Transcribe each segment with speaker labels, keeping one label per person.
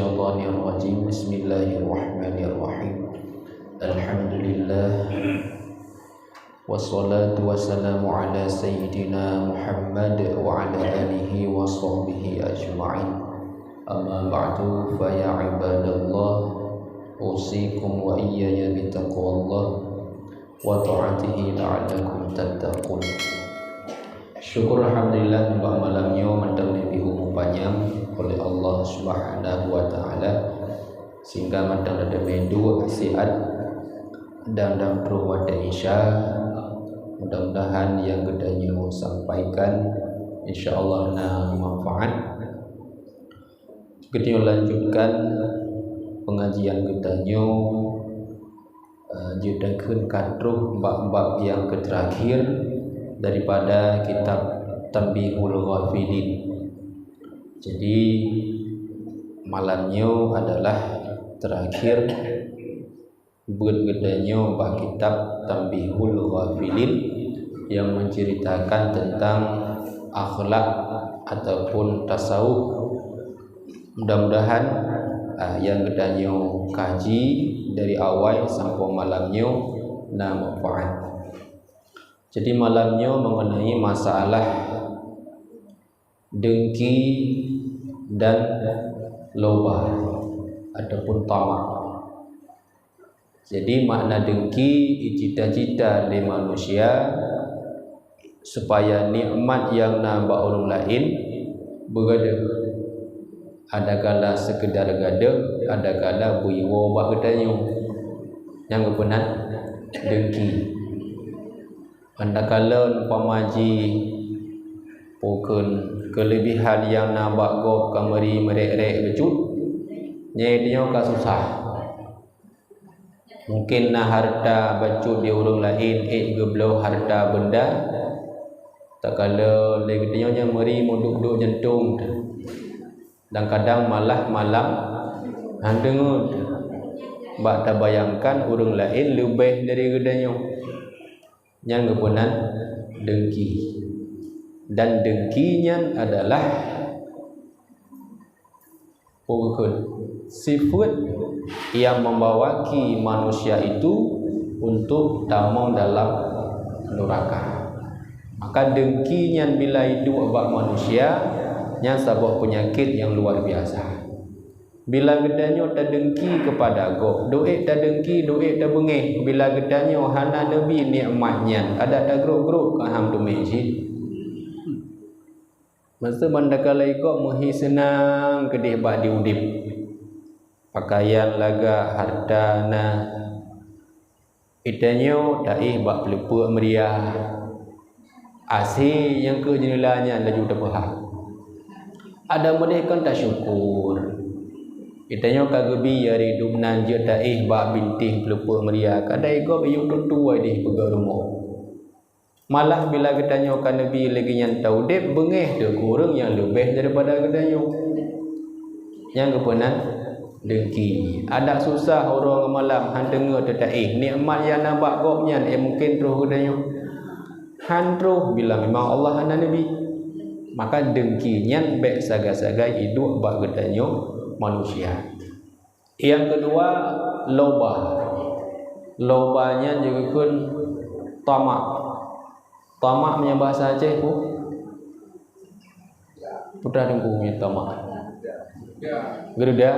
Speaker 1: minasyaitonir rajim. Bismillahirrahmanirrahim. Alhamdulillah wassalatu wassalamu ala sayyidina Muhammad wa ala alihi wa sahbihi ajma'in. Amma ba'du, fa ya ibadallah, usikum wa iyaya bitaqwallah wa ta'atihi la'allakum tattaqun. Syukur alhamdulillah mbak malamnya mandang lebih umum panjang oleh Allah Subhanahu wa taala sehingga mandang ada medu siat dan wada isya. Mudah-mudahan yang gedanya sampaikan insyaallah na manfaat. Kita lanjutkan pengajian gedanya judakeun kadruh bab-bab yang terakhir daripada kitab Tanbihul Ghafilin. Jadi malamnya adalah terakhir bergedanya bab kitab Tanbihul Ghafilin yang menceritakan tentang akhlak ataupun tasawuf. Mudah-mudahan yang gedanya kaji dari awal sampai malamnya na manfaat. Jadi malamnya mengenai masalah dengki dan loba ataupun tamak. Jadi makna dengki cita-cita di manusia supaya nikmat yang nambah orang lain berada. Ada kala sekedar gada, ada kala buiwo bagedanya. Yang kebenar dengki. Andakala pamaji pokon kelebihan yang nambah go kamari merek-rek becut nyednya ka susah. Mungkin na harta becut di orang lain geblau harta benda tak kala legenya meri moduk-duk jantung dan kadang malah malam handengut bak tak bayangkan orang lain lebih dari gedanya. Yang kebenar dengki, dan dengkinya adalah sifat yang membawaki manusia itu untuk damang dalam neraka. Maka dengkinya bila hidup bak manusia yang sabab penyakit yang luar biasa. Bila gedanya tak dengki kepada go, doa tak dengki, doa tak bengeh. Bila gedanya hana nabi nikmatnya, ada tak geruk-geruk ke ham dumeji. Masa mandakala ikut muhi senang kedih bak diudip. Pakaian laga harta na itanya taih bak pelepuk meriah. Asih yang ke jenilanya laju terpaham. Ada mereka tak syukur. Itanya kagebi yari dumnan je taih bak bintih pelepuk meriah. Kadai kau biyu tutua di pegang rumah. Malah bila katanya kan nabi lagi yang tahu dep bengeh dia kurang yang lebih daripada katanya. Yang kepenan dengki. Ada susah orang malam han dengar taih nikmat yang nampak gopnya mungkin terus katanya. Han terus bila memang Allah han nabi. Maka dengkinya baik saga-saga hidup bak katanya manusia. Yang kedua loba. Lobanya juga kun tamak. Tamak punya bahasa Aceh pun putra dengkunya tamak. Geruda.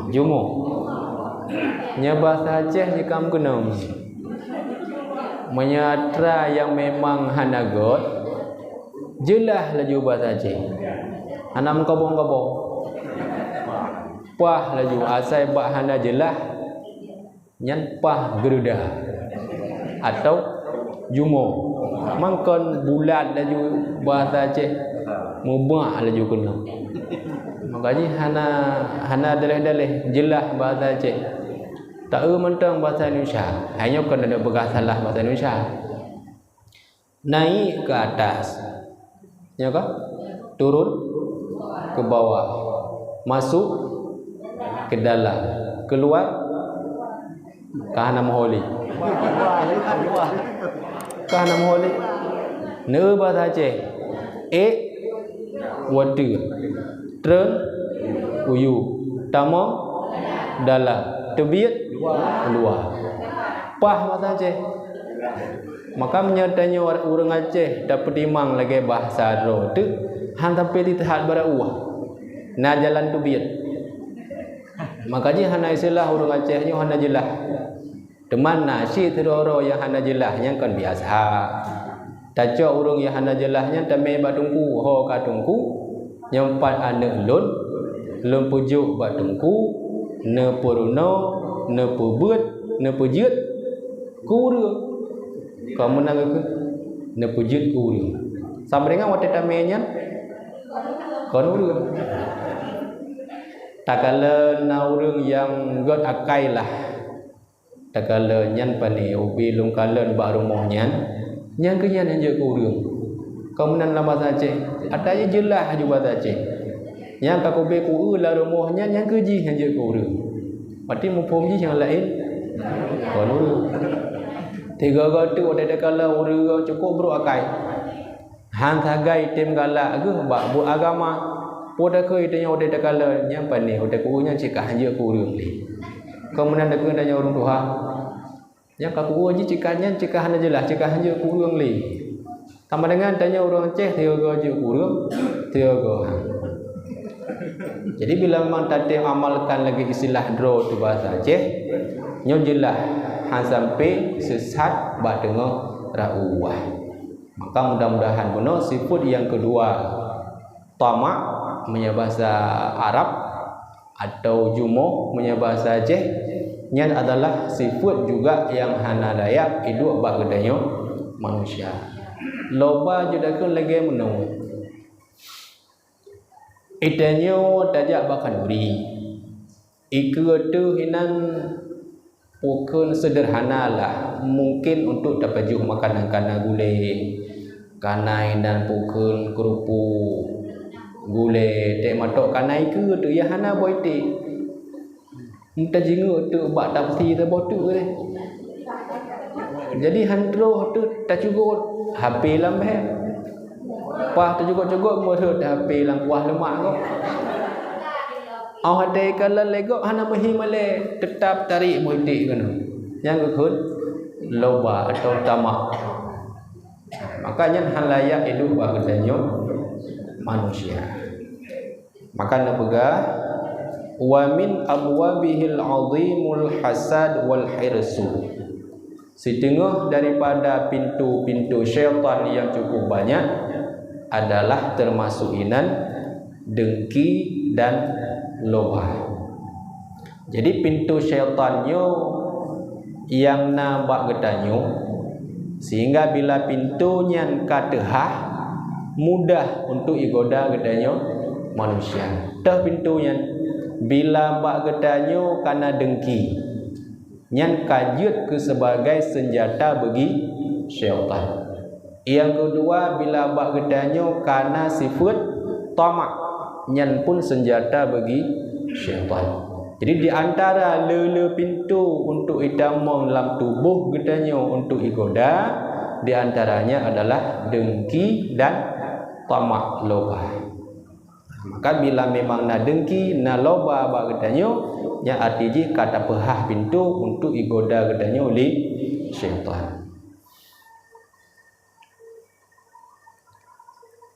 Speaker 1: Jumo. Nya bahasa Aceh jika kenam. Menyatra yang memang hanagot jelah laju bahasa Aceh. Anam kabong-kabong. Pah laju asai bak hana jelah nyan pah geruda atau jumo. Mangkon bulan laju bahasa Aceh mubah laju kena. Makanya hana dalih-dalih jelah bahasa Aceh. Tak mentang bahasa Indonesia. Hanya kan ada bekas salah bahasa Indonesia. Naik ke atas. Ya kan? Turun ke bawah. Masuk ke dalam, keluar ke hanam holi. Ke hanam holi. Ne bahasa Aceh. Water. Turn uyu tama dalam tebiat luar pah masa Aceh maka menyatanya orang Aceh dapat timang lagi bahasa ro tu han sampai di tahap barauah na jalan tebiat makanya hana istilah orang Aceh nya hana jelah teman nasi teroro yang hana jelahnya kan biasa taca urang yang hana jelahnya tame batungku ho katungku nyempat anak lun pujuk batungku ne puruno ne pubut ne pujut kurang kamu nak ke ne pujut kurang sama dengan waktu tamenya kurang tak kala na urang yang god akai lah tak kala nyan pani ubi lung kala ba rumahnya nyan ke nyan hanya kurang kamu nan lama saja adanya jelah juga saja yang kau beku la rumahnya yang keji hanya kurang berarti mumpung ji yang lain kalau tiga gatu ada kala urang cukup bro akai han thagai tem gala ke ba bu agama poda ke itanya ada kala yang pani ada kunya cika hanya kurang li kemudian ada kendanya orang tua yang kau ji cikanya cika hanya jelas cika hanya kurang li sama dengan tanya orang Aceh tiga je kurang tiga. Jadi bila memang tadi amalkan lagi istilah draw tu bahasa Aceh nyo jelah han sampai sesat ba dengar rauah maka mudah-mudahan benar sifat yang kedua tamak punya bahasa Arab atau jumo punya bahasa Aceh nya adalah sifat juga yang hana layak hidup ba gedanyo manusia loba judakeun lagi menung itanyo tajak bakan duri ikut tu hinan bukan sederhana lah mungkin untuk dapat juh makanan kana gulai kanai dan bukan kerupuk gulai tek matok kanai ke tu ya hana boy te minta jingu tu bak dapti tu botu deh jadi handro tu tak cukup HP lambe pah tu cukup merut HP lang kuah lemak kau au hade kala lego hana mahi male tetap tarik moitik kan yang kekut loba atau tamak makanya hal layak hidup bahagiannya manusia maka nak pegah wa min abwabihil azimul hasad wal hirsu setengah daripada pintu-pintu syaitan yang cukup banyak adalah termasuk inan dengki dan loba. Jadi pintu syaitannya yang nabak getanyo sehingga bila pintunya katehah mudah untuk igoda getanyo manusia. Tah pintunya bila bak getanyo karena dengki nyan kajut ke sebagai senjata bagi syaitan. Yang kedua bila bak gedanyo karena sifat tamak nyan pun senjata bagi syaitan. Jadi di antara lele pintu untuk idamong dalam tubuh gedanyo untuk igoda di antaranya adalah dengki dan tamak loba. Maka bila memang na dengki na loba bak gedanyo yang artinya kata pehah pintu untuk igoda gedanyo oleh syaitan.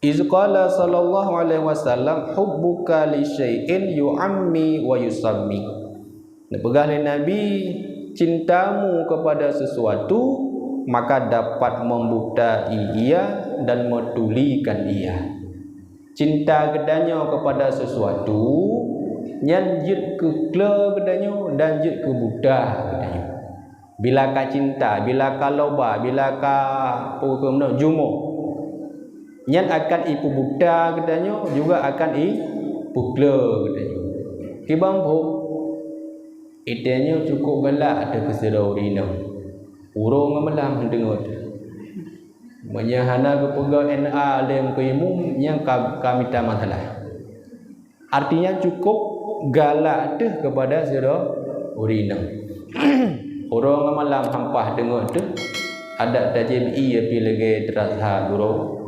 Speaker 1: Izqala sallallahu alaihi wasallam hubbuka li syai'in yu'ammi wa yusammi. Nepegah oleh Nabi cintamu kepada sesuatu maka dapat membutai ia dan metulikan ia. Cinta gedanyo kepada sesuatu nyanjut ke kle gedanyo dan jut ke budak gedanyo. Bila ka cinta, bila ka loba, bila ka pokoknya jumo nyan akan ipu buta gedanyo juga akan pukle gedanyo kibang po itenya cukup galak ada keserau rina urung melam dengot menyahana ke pegawai NA lem keimu yang kami tak masalah artinya cukup galak deh kepada serau rina urung melam hampah dengot tu ada tajimi api lagi terasa guru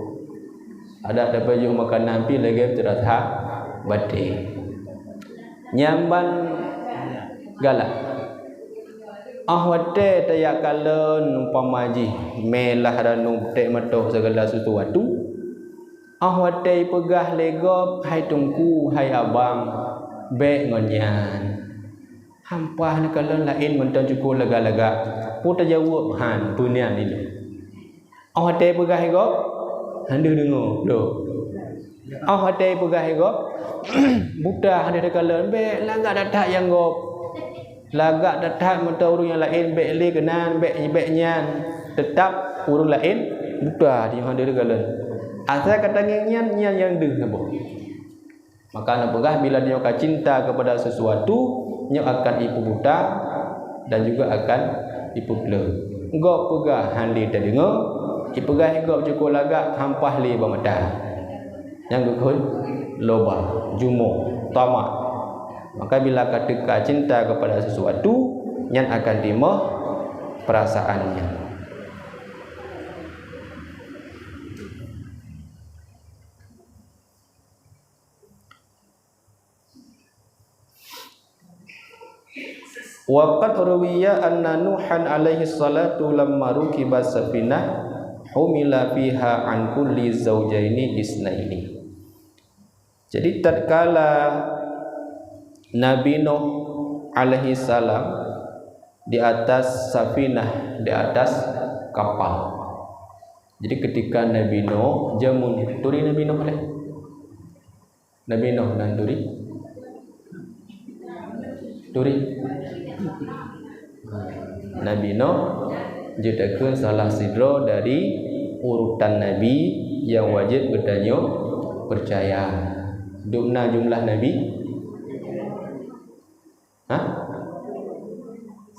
Speaker 1: ada dapat jual makanan pi lagi terasa batik. nyamban galak ahwate tayak kalen umpamaji melah dan tek metok segala sesuatu ahwate pegah legop hai tungku hai abang be ngonyan hampah ni kalen lain menton cukup lega-lega puta jawab han punian ini ahwate pegah legop handu dengo do ahwate pegah legop buta hande kalen be lagak datak yang gop lagak datang mentau urang yang lain bek le kenan bek nyan tetap urang lain buta di hande galan asal kata nyan yang deng apa maka nak pegah bila dia akan cinta kepada sesuatu dia akan ipu buta dan juga akan ipu ble gop pegah hande tak dengar ipegah gop cukup lagak hampah le bamata yang gukun loba jumo tamak. Maka bila kata cinta kepada sesuatu yang akan dimah perasaannya. Wa qad ruwiya anna Nuhan alaihi salatu lamma rukiba safinah humila fiha an kulli zawjaini isnaini. Jadi tatkala Nabi Nuh alaihi salam di atas safinah, di atas kapal. Jadi ketika Nabi Nuh jamun turi Nabi Nuh boleh? Nabi Nuh dan turi Nabi Nuh jadikan salah sidro dari urutan Nabi yang wajib bertanya percaya. Dumna jumlah Nabi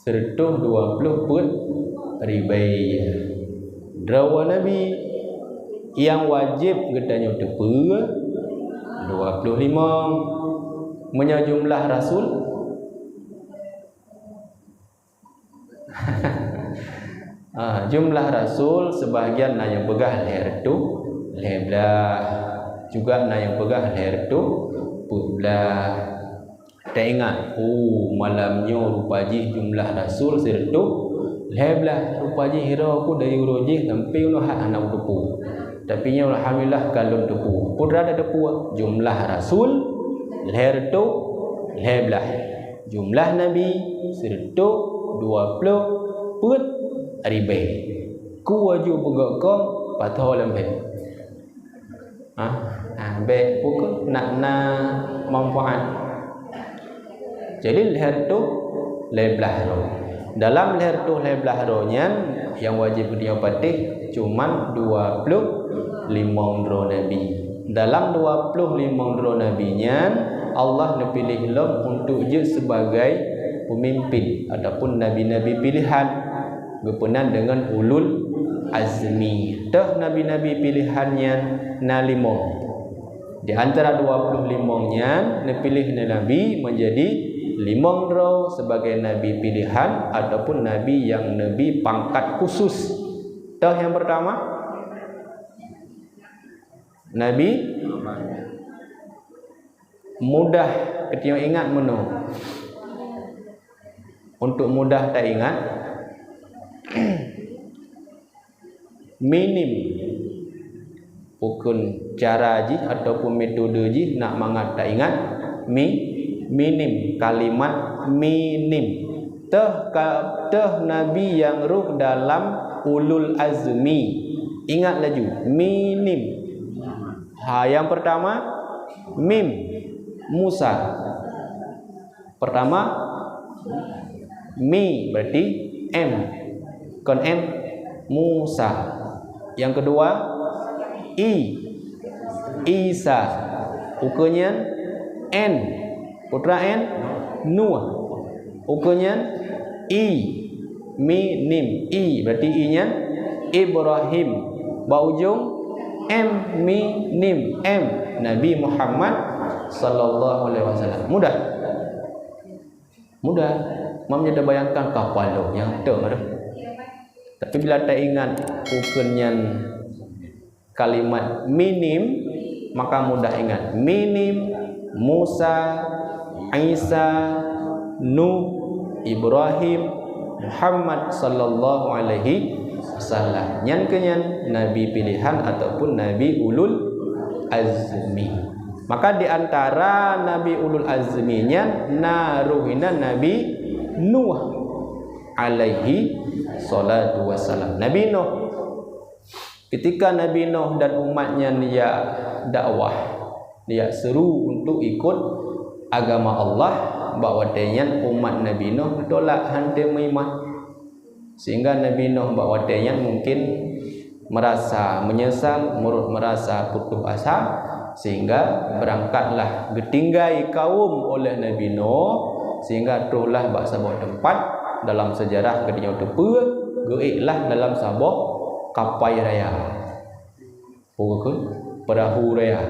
Speaker 1: 120 put ribai drawa Nabi yang wajib getanya tepe 25 menya jumlah Rasul jumlah Rasul sebahagian na yang pegah leher tu leblah juga na yang pegah leher tu putlah. Tak ingat malamnya rupaji jumlah Rasul sertu leblah rupaji hira aku dari urujih sampai ulah anak tepu tapi nya alhamdulillah kalun tepu pudra ada tepu jumlah Rasul leher tu leblah jumlah Nabi sertu 20 put ribai ku waju pegakam patah lembe be pukul nak manfaat. Jadi leher tu leblah roh. Dalam leher tu leblah rohnya yang wajib dia patih cuman 25 roh Nabi. Dalam 25 roh Nabinya Allah nepilih lo untuk je sebagai pemimpin ataupun nabi-nabi pilihan berkenan dengan ulul azmi. Dah nabi-nabi pilihannya na 5. Di antara 25-nya nepilih nabi menjadi 5 roh sebagai nabi pilihan ataupun nabi yang nabi pangkat khusus. Dah yang pertama Nabi mudah ketika ingat menu. Untuk mudah tak ingat minim bukan cara ji ataupun metode ji nak mangat tak ingat minim kalimat minim teh nabi yang ruh dalam ulul azmi ingat laju minim yang pertama mim Musa pertama mi berarti m kon m Musa yang kedua Isa ukurnya n putra n Nuh ukurnya minim berarti i-nya Ibrahim baujung m minim m Nabi Muhammad sallallahu alaihi wasallam. Mudah mamnya dah bayangkan kapal lo yang tu tapi bila tak ingat ukurnya kalimat minim maka mudah ingat minim Musa Isa, Nuh, Ibrahim, Muhammad sallallahu alaihi wasallam. Nyan kenyan nabi pilihan ataupun nabi ulul azmi. Maka di antara nabi ulul azminya naruhina Nabi Nuh alaihi salatu wasalam. Nabi Nuh, ketika Nabi Nuh dan umatnya dia dakwah, dia seru untuk ikut agama Allah, bahawa denyan umat Nabi Nuh tolak hantar meiman, sehingga Nabi Nuh bahawa denyan mungkin merasa menyesal, merasa putus asa, sehingga berangkatlah getinggai kaum oleh Nabi Nuh, sehingga teruslah bak sebuah tempat dalam sejarah kedenya tepe geiklah dalam sebuah kapai raya, perahu raya.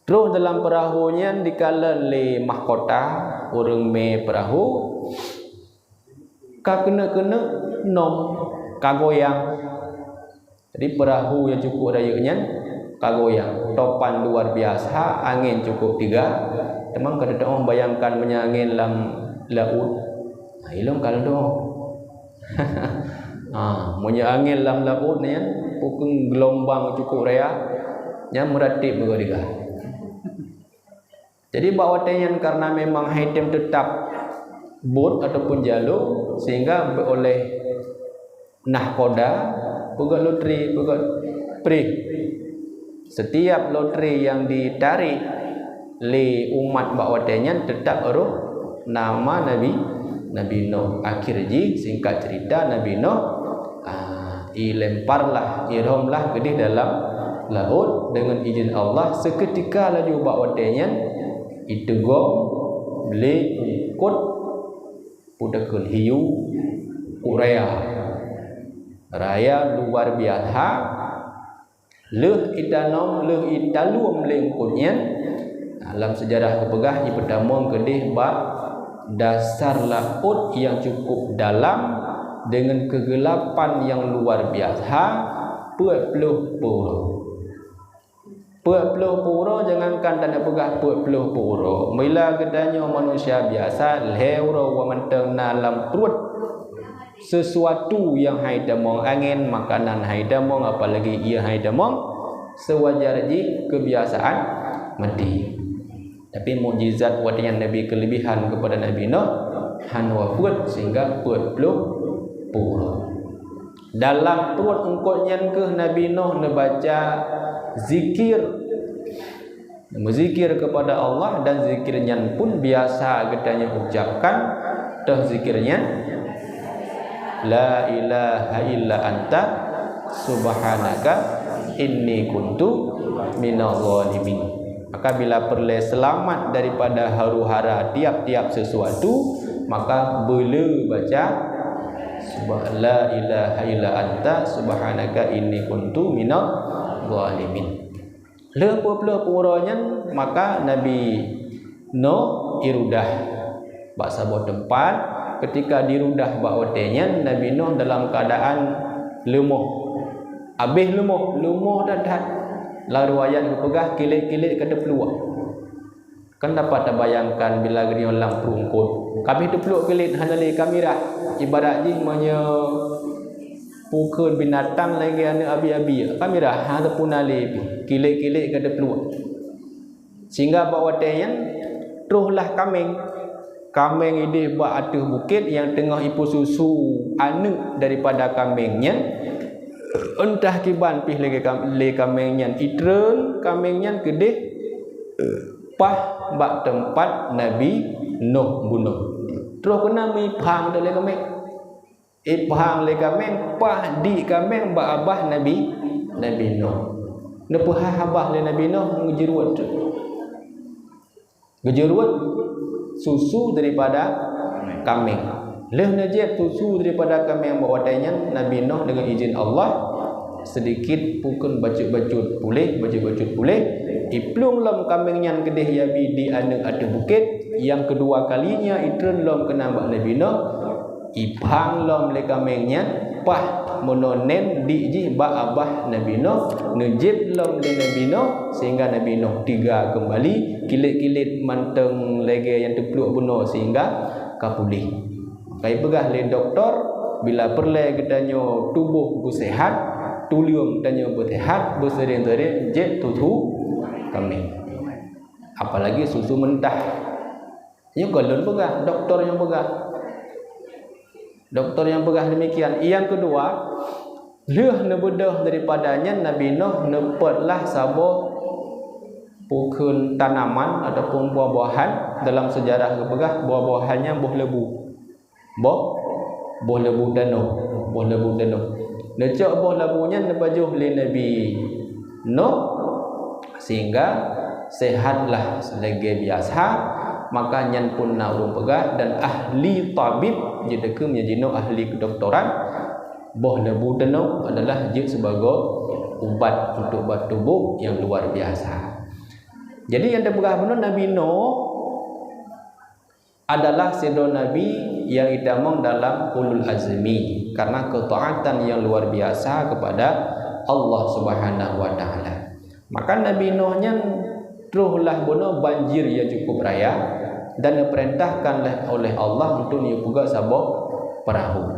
Speaker 1: Terus dalam perahunya dikala le mahkota orang me perahu ka kena nom kagoyang. Jadi perahu yang cukup rayanya kagoyang, topan luar biasa, angin cukup 3. Memang kada orang bayangkan punya angin dalam laut. Ilmu kalau tu. Punya angin dalam laut ni kan, pukul gelombang cukup raya, yang meratip juga. Jadi bahawa tenyan karena memang item tetap bot ataupun jalur, sehingga oleh nahkoda pegat loteri, pegat pri. Setiap loteri yang ditarik le umat bahawa tenyan tetap eruh nama Nabi Nuh. Akhirnya singkat cerita Nabi Nuh lemparlah, iramlah gedih dalam laut dengan izin Allah. Seketika laju bahawa tenyan itu gom beli ikut pudakul hiu uraya raya luar biasa. Leh idanom leh idalum lengkutnya dalam sejarah kepegah ipedamong gedih bak dasar laut yang cukup dalam dengan kegelapan yang luar biasa. 40 pura jangankan tanda pegah 40 pura. Bila gedanya manusia biasa lewro wa menteng dalam perut sesuatu yang haidamong angin, makanan haidamong, apalagi ia haidamong sewajarnya kebiasaan mati. Tapi mukjizat wadanya Nabi kelebihan kepada Nabi Nuh hanwa put sehingga 40 pura. Dalam perut engkotnya ke Nabi Nuh baca zikir, berzikir kepada Allah, dan zikirnya pun biasa gedanya ucapkan dah zikirnya la ilaha illa anta subhanaka inni kuntu minadh dhalimin. Maka bila perlu selamat daripada haru-hara tiap-tiap sesuatu, maka boleh baca la ilaha illa anta subhanaka inni kuntu minadh dhalimin. Lepuk-lepuk puranya, maka Nabi Nuh irudah bak sebuah tempat. Ketika dirudah bak otenya, Nabi Nuh dalam keadaan lemuh. Habis lemuh dadat. Lalu ayat kepegah kilit-kilit kada peluang. Kan dapat terbayangkan bila gini orang perungkut. Kami tu peluk kilit hanali kamera. Ibarat je manya pukul binatang lagi anak abi-abi. Kamera ataupun ali kilit-kilit kada peluang. Sehingga bawa tenyan teruslah kambing ini buat atas bukit yang tengah ipu susu anak daripada kambingnya. Entah kiban pih lagi kambingnya itren kambingnya gede pah bak tempat Nabi Nuh bunuh. Terus kena mipang dari kambing. Ipang le kambing pah di kambing bak abah Nabi Nuh. Nepah abah le Nabi Nuh ngejeruat susu daripada kambing. Leh najib susu daripada kambing bawa tanya Nabi Nuh dengan izin Allah sedikit pukul bacut-bacut pulih iplung lom kambingnya gedeh yabi di anak ada bukit. Yang kedua kalinya itren lom kena bak Nabi Nuh ipang lom le kamengnya pah mononen di ji ba abah Nabi Nuh nejib lom le Nabi Nuh sehingga Nabi Nuh tiga kembali kilit-kilit manteng lege yang terpeluk bunuh sehingga kapulih. Kai pegah le doktor bila perle gedanyo tubuh bu sehat tulium danyo bu sehat bersering-sering jet tutu kami. Apalagi susu mentah. Ini golon pegah doktor yang pegah. Doktor yang pegah demikian. Yang kedua, leuh nebedah daripadanya Nabi Nuh nepetlah sabo pukul tanaman ataupun buah-buahan dalam sejarah kepegah buah-buahannya buah lebu. Buah lebu danau, buah lebu danau. Necok buah lebunya nepajuh li Nabi Nuh sehingga sehatlah selagi biasa. Maka nyan pun nak urung pegah dan ahli tabib jadi menjadi ahli kedoktoran boh lebu danau adalah je sebagai ubat untuk ubat tubuh yang luar biasa. Jadi yang terpegah benar Nabi Nuh adalah sedo Nabi yang idamong dalam ulul azmi karena ketaatan yang luar biasa kepada Allah Subhanahu wa taala. Maka Nabi Nuhnya teruhlah benar banjir yang cukup raya dan diperintahkan oleh Allah untuk dia juga sabok perahu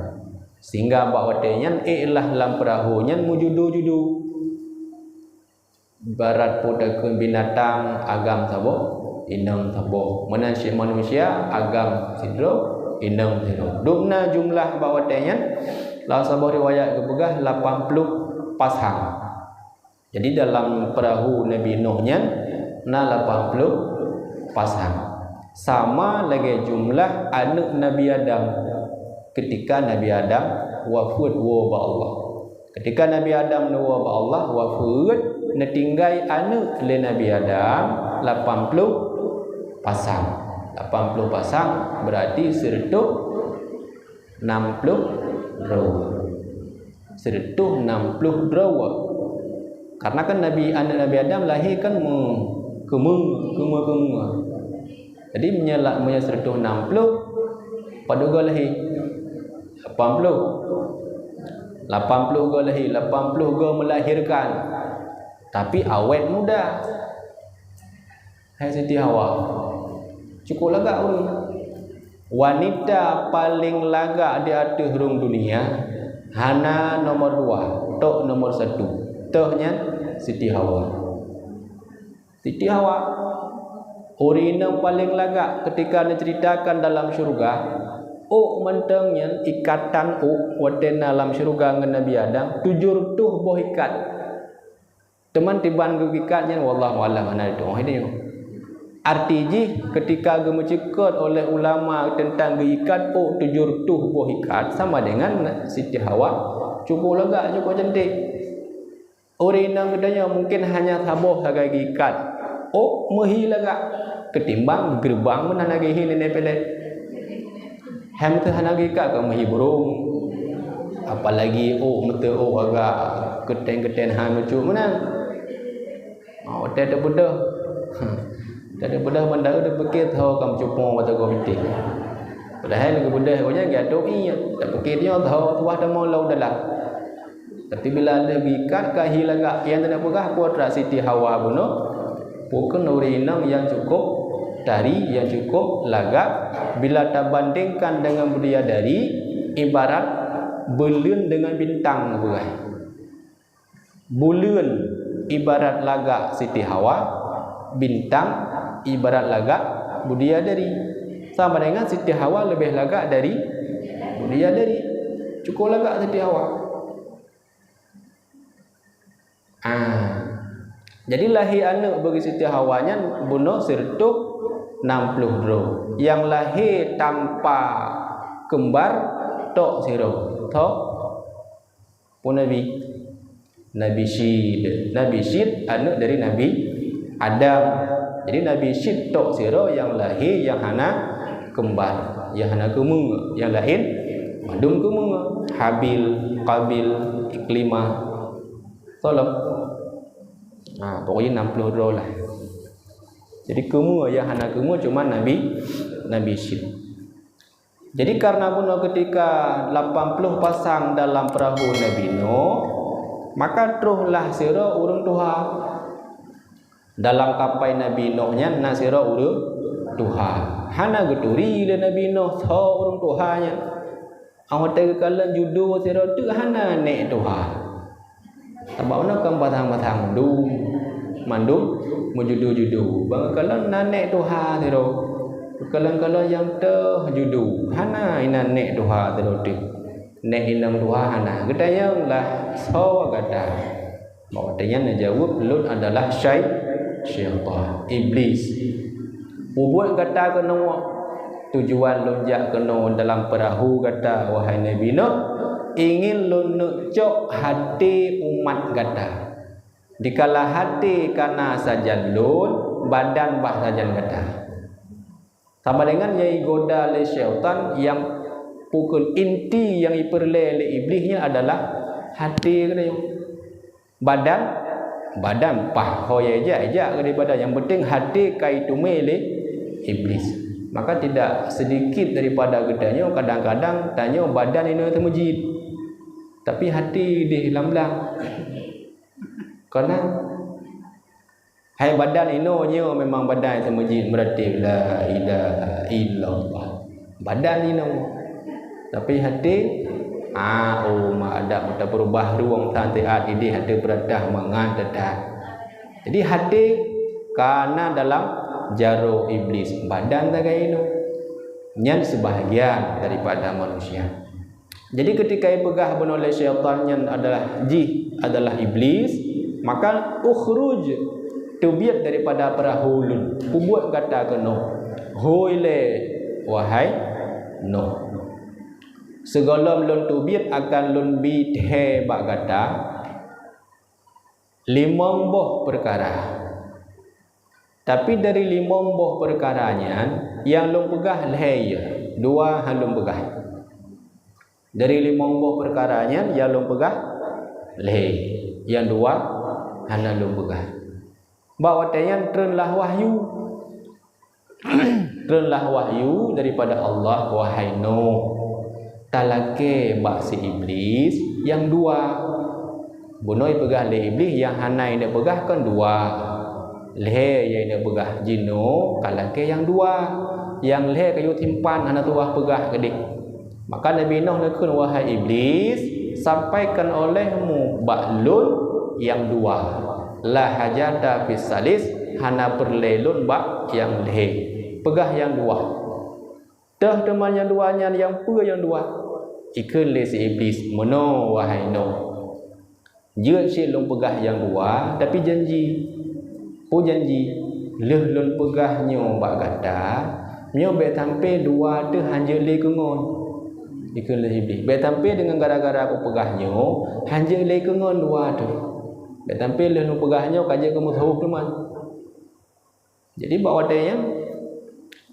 Speaker 1: sehingga bawatenya iklah dalam perahunya mujudu-judu barat pada ke binatang agam sabok inang sabok manusia agam sidro inang sidro dubna jumlah bawatenya la sabok riwayat kebegah 80 pasang. Jadi dalam perahu Nabi Nuhnya na 80 pasang. Sama lagi jumlah anak Nabi Adam ketika Nabi Adam wafat wa Allah. Ketika Nabi Adam wa Allah wafat netinggai anak le Nabi Adam 80 pasang. 80 pasang berarti 160 roh. 160 roh. Karena kan anak Nabi Adam lahir kan kemung. Jadi menyala 160 pada go lahir 80 go lahir 80 go melahirkan tapi awet muda. Hai Siti Hawa cukup lagak urang wanita paling lagak di atas rung dunia hana nomor 2 tok nomor 1 tohnya Siti Hawa. Siti Hawa urina paling lagak ketika diceritakan dalam syurga mentengnya ikatan waten dalam syurga dengan Nabi Adam 700 buah ikat teman tiban ikatnya wallahu alam mana itu ini artinya ketika gemucikot oleh ulama tentang ikat 700 buah ikat sama dengan Siti Hawa cukup lagak cukup cantik urina gedanya mungkin hanya sabuh lagi ikat mehi lagak ketimbang gerbang mana lagi ini pelet hem tu hanagi kat mehi burung apalagi mete agak keten-keten hang lucu mana ada budak ada budak bandar ada pikir tahu kam cupong atau komiti padahal lagi budak punya gaduh tak pikir dia tahu tuah dah mau lau dalam tapi bila ada gikat kahi lagak yang tak pegah kuadrat Siti Hawa bunuh bukan urinam yang cukup dari yang cukup lagak bila tak bandingkan dengan budaya dari ibarat bulan dengan bintang bukan bulan ibarat lagak Siti Hawa bintang ibarat lagak budaya dari sama dengan Siti Hawa lebih lagak dari budaya dari cukup lagak Siti Hawa. Jadi lahir anak bagi Siti Hawanya bunuh 160 roh. Yang lahir tanpa kembar tok siro. Tok pun Nabi Syed anak dari Nabi Adam. Jadi Nabi Syed tok siro yang lahir yang hana kembar, yang hana kemung, yang lahir madum kemung, Habil, Qabil, Iklimah. Tolong. Pokoknya 60 roh lah. Jadi kamu yang hana kamu cuma Nabi Syed. Jadi karena bunuh ketika 80 pasang dalam perahu Nabi Nuh, maka teruslah sira urang Tuhan. Dalam kapal Nabi Nuhnya nasira urang Tuhan. Hana geturi le Nabi Nuh so urang Tuhannya. Awak kala judo sira tu hana nek Tuhan. Sebab nak kan batang-batang mandum mujudu-judu. Bang kala nanek Tuhan sira. Kala-kala yang terjudu hana ina nek Tuhan terus nek inam Tuhan hana gedaya lah so gada bahawa dia nak jawab lut adalah syaitan iblis buat kata kena tujuan lonjak kena dalam perahu kata wahai Nabi Nuh ingin lun cok hati umat kata dikala hati kana saja lun badan bah saja kata sama dengan yang goda oleh syaitan yang pukul inti yang diperoleh oleh iblisnya adalah hati katanya. Badan pahoy aja daripada yang penting hati kaitumai oleh iblis. Maka tidak sedikit daripada gedanya kadang-kadang tanya badan ini termujid. Tapi hati di lam-lam. Karena hai badan inonya memang badan yang termujid berarti la ilaha illallah. Badan ino. Tapi hati ada muta berubah ruang tantiat ini hati beradah mengadat. Jadi hati karena dalam jaro iblis badan tak ino. Nyan sebahagian daripada manusia. Jadi ketika pegah oleh syaitan yang adalah iblis, maka ukhruj tubiat daripada perahu lun buat kata ke Nuh hoile wahai Nuh segala lun tubiat akan lun bithe bak kata 5 buah perkara tapi dari 5 buah perkaranya yang lun pegah lehaya 2 hal lun pegah dari 5 buah perkaranya yang lun pegah lehaya yang 2 hal lun pegah bahawa yang terenlah wahyu daripada Allah wahai Nuh talake bak si iblis yang 2 bunoi pegah le iblis yang hanai dia pegah kan 2 lehe yang dia pegah jino kalake yang 2 yang lehe kayu timpan hana tuah pegah gedik maka Nabi Nuh nakun wahai iblis sampaikan olehmu baklun yang 2 la hajata fis salis hana perlelun bak yang lehe pegah yang 2 dah teman yang 2 nya yang pe yang 2 ikun le si iblis mono wahai Nuh je si lung pegah yang 2 tapi janji leh lun pegahnya bak kata nyo be tampe 2 tu hanje le kengon ikun le iblis be tampe dengan gara-gara aku pegahnya hanje le kengon 2 tu dan tampil lenu pegahnya kaji ke musuh teman. Jadi bawa dia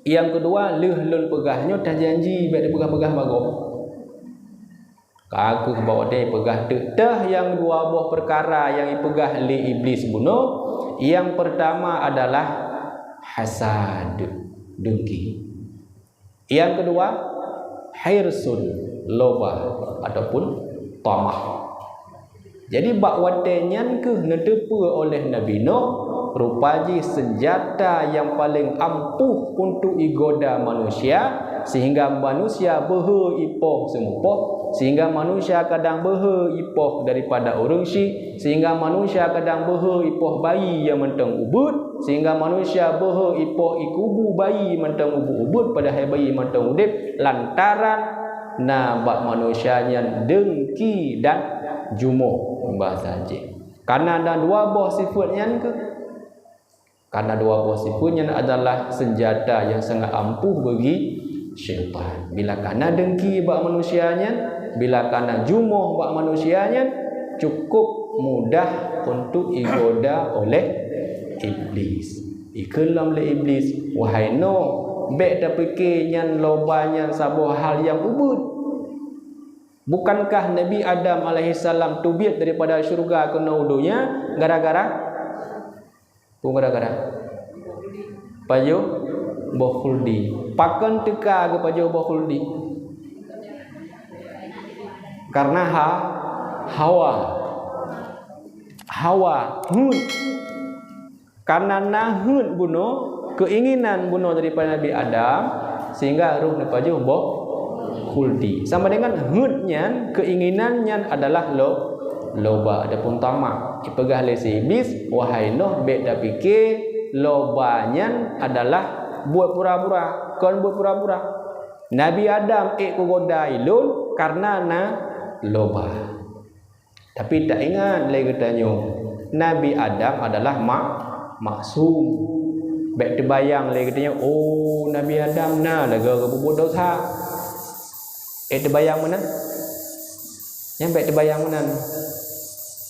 Speaker 1: yang kedua lun pegahnya dah janji baik pegah-pegah bagus. Kaku bawa dia pegah dah yang 2 buah perkara yang dipegah li iblis bunuh. Yang pertama adalah hasad, dengki. Yang kedua hirsun, loba ataupun tamah. Jadi bakwatenyan ke nedepa oleh Nabi Nuh rupaji senjata yang paling ampuh untuk igoda manusia sehingga manusia behe ipoh sempoh sehingga manusia kadang behe ipoh daripada orang syik sehingga manusia kadang behe ipoh bayi yang mentang ubud sehingga manusia behe ipoh ikubu bayi mentang ubud pada hai bayi mentang udip lantaran bak manusianya dengki dan jumuh bahasa Aceh. Karena ada 2 buah sifatnya ke? Karena 2 buah sifatnya adalah senjata yang sangat ampuh bagi syaitan. Bila karena dengki bak manusianya, bila karena jumuh bak manusianya, cukup mudah untuk digoda oleh iblis. Ikelam le iblis, wahai Nuh, bek dah fikirnya lobanya sabuh hal yang ubud. Bukankah Nabi Adam alaihissalam tubiat daripada syurga ke naudunya gara-gara pajo bokhuldi pakan teka ke pajo bokhuldi Karena hawa hud. Karena nahud bunuh, keinginan bunuh daripada Nabi Adam, sehingga ruh nepaju khuldi. Sama dengan hudnya, keinginannya adalah loba. Adapun tamak ipegah lesi iblis, wahai Nuh, bek dah fikir lobanya adalah buat pura-pura, kon buat pura-pura. Nabi Adam ku goda ilun karena loba. Tapi tak ingat lagi katanya, Nabi Adam adalah maksum. Baik terbayang lagi katanya, oh Nabi Adam laga berbuat dosa. Terbayang mana? Yang baik terbayang mana?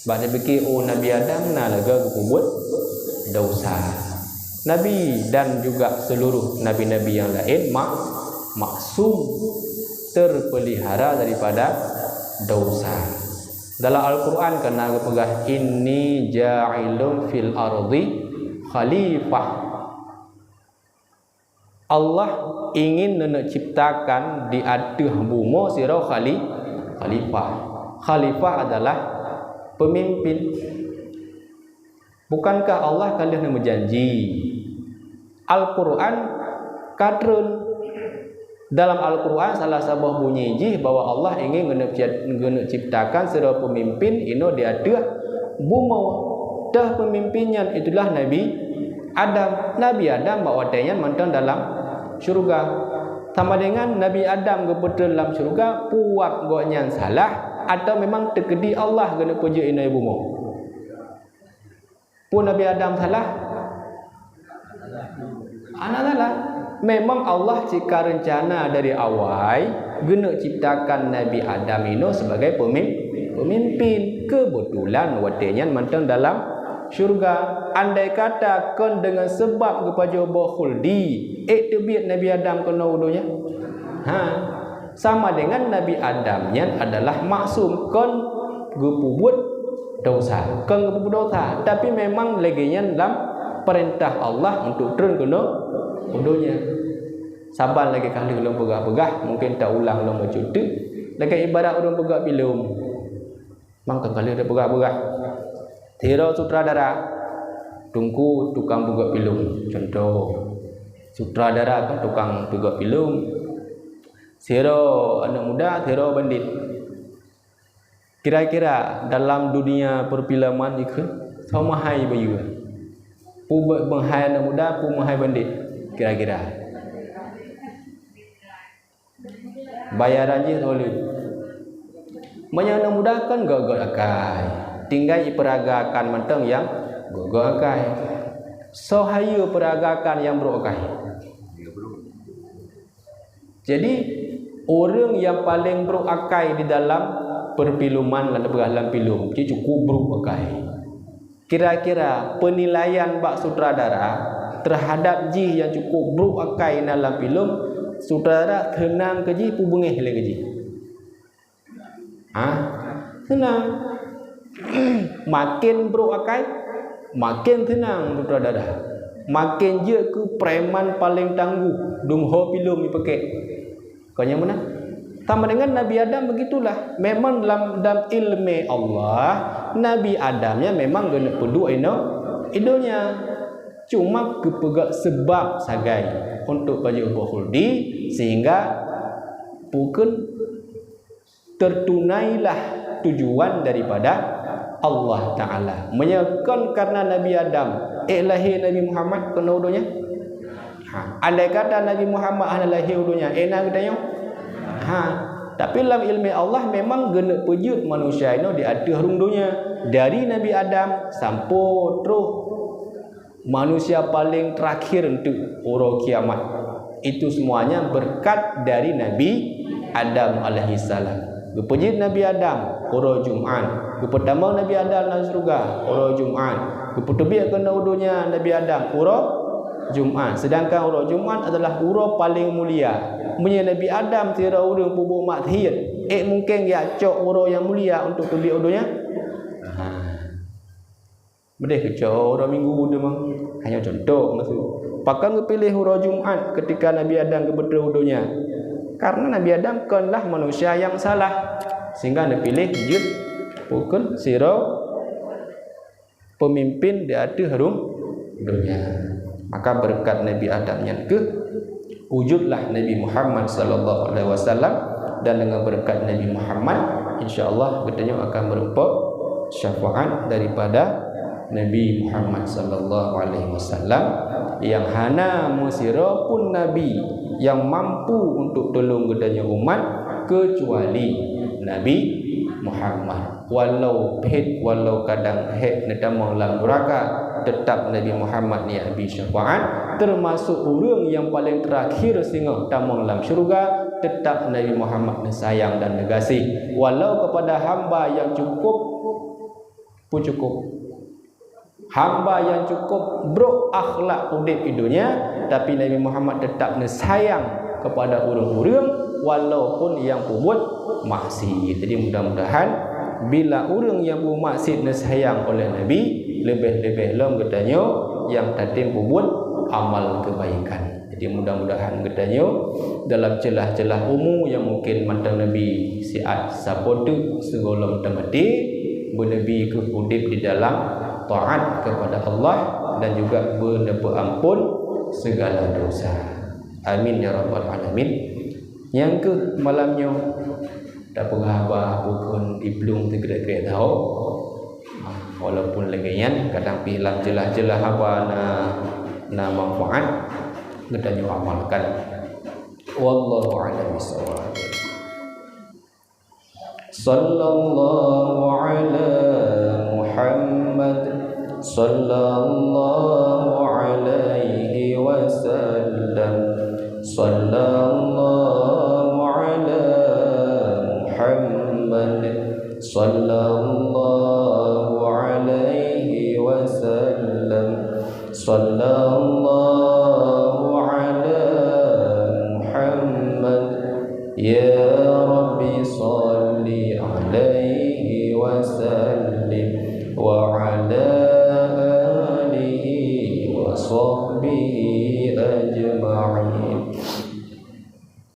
Speaker 1: Sebab dia fikir, oh Nabi Adam laga berbuat dosa. Nabi dan juga seluruh nabi-nabi yang lain maksum, terpelihara daripada dosa. Dalam Al-Quran kena pegah, inni ja'ilun fil ardi khalifah. Allah ingin nak ciptakan di atas bumi sira khalifah. Khalifah adalah pemimpin. Bukankah Allah kalian yang berjanji? Al-Quran kadrun. Dalam Al-Quran salah sebuah bunyi jih bahwa Allah ingin guna ciptakan sira pemimpin ino di atas bumi. Dah pemimpinnya itulah Nabi Adam. Nabi Adam bawa tanya mantan dalam syurga. Sama dengan Nabi Adam kebetul dalam syurga, puak goknya salah atau memang terkedi Allah guna puja ino bumi. Pun Nabi Adam salah. Anak salah. Memang Allah jika rencana dari awal guna ciptakan Nabi Adam ini sebagai pemimpin. Kebetulan watenya mantan dalam syurga. Andai kata kon dengan sebab kepada khuldi, terbiat Nabi Adam kena udunya. Sama dengan Nabi Adamnya adalah maksum, kon gepubut dosa. Kon gepubut dosa, tapi memang leginya dalam perintah Allah untuk turun kena udunya. Sabar lagi kali belum pegah-pegah, mungkin tak ulang belum bercuti. Lagi ibarat orang pegah belum. Mangka kali dia pegah-pegah. Tira sutradara tunggu tukang pegah film. Contoh sutradara kan tukang pegah film. Siro anak muda, siro bandit. Kira-kira dalam dunia perfilman itu sama hai bayu. Pu menghai anak muda, pu menghai bandit. Kira-kira bayaran je oleh. Banyak anak muda kan gagak akai. Tinggal peragakan mentang yang gagak akai. So hayu peragakan yang berokai. Jadi orang yang paling berokai di dalam perfilman dan dalam filem dia cukup berokai. Kira-kira penilaian bak sutradara terhadap ji yang cukup berokai dalam filem, sutradara tenang ke ji pu bengih le ke ji. Tenang. Makin berokai, makin tenang sutradara. Makin je ke preman paling tangguh dumho filem dipakai. Kau yang mana? Sama dengan Nabi Adam begitulah. Memang dalam ilmu Allah, Nabi Adamnya memang guna pedu idonya. Cuma kepegak sebab sagai untuk baju khuldi sehingga bukan tertunailah tujuan daripada Allah Ta'ala. Menyebabkan karena Nabi Adam lahir Nabi Muhammad kena udunya. Andai kata Nabi Muhammad lahir udunya, enak katanya. Tapi dalam ilmu Allah memang gena pejut manusia ini di atas rundunya. Dari Nabi Adam sampai terus manusia paling terakhir untuk orang kiamat. Itu semuanya berkat dari Nabi Adam alaihissalam. Kepejut Nabi Adam orang Jumat. Kepertama Nabi Adam dalam surga orang Jumat. Kepertebik kena udunya Nabi Adam orang Jumat. Sedangkan orang Jumat adalah orang paling mulia. Punya Nabi Adam tira orang bubuk makhir. Mungkin dia cok orang yang mulia untuk tebik udunya. Bedeh kecok orang minggu udah mah. Hanya contoh maksud. Pakan kepilih orang Jumat ketika Nabi Adam kebetul udunya. Karena Nabi Adam kanlah manusia yang salah. sehingga dia pilih jud pukul siro pemimpin di atas harum dunia. Maka berkat Nabi Adam yang wujudlah Nabi Muhammad sallallahu alaihi wasallam, dan dengan berkat Nabi Muhammad insyaallah katanya akan berupa syafaat daripada Nabi Muhammad sallallahu alaihi wasallam yang hana musira pun nabi yang mampu untuk tolong katanya umat kecuali Nabi Muhammad. Walau pet walau kadang het nedamang lang neraka, tetap Nabi Muhammad ni abi syafaat, termasuk orang yang paling terakhir sehingga tamang dalam syurga, tetap Nabi Muhammad ni sayang dan negasi. Walau kepada hamba yang cukup pun cukup, hamba yang cukup berakhlak udip di dunia, tapi Nabi Muhammad tetap ni sayang kepada orang-orang walaupun yang buat maksiat. Jadi mudah-mudahan bila orang yang buat maksiat ni sayang oleh Nabi, lebih-lebih lom katanya yang tadi buat amal kebaikan. Jadi mudah-mudahan katanya dalam celah-celah umum yang mungkin mantang Nabi siat sapotu segala temati bernabi ke udip di dalam taat kepada Allah dan juga berdapat ampun segala dosa. Amin ya rabbal alamin. Yang ke malamnya tak pengapa pun diblung tegak-tegak tahu, walaupun legayan kadang pilang jelah-jelah apa na manfaat kita amalkan. Wallahu a'lam bishawab. Sallallahu ala Muhammad sallallahu alaihi wasallam. Sallallahu ala Muhammad sallallahu alaihi wasallam. Sallallahu ala Muhammad ya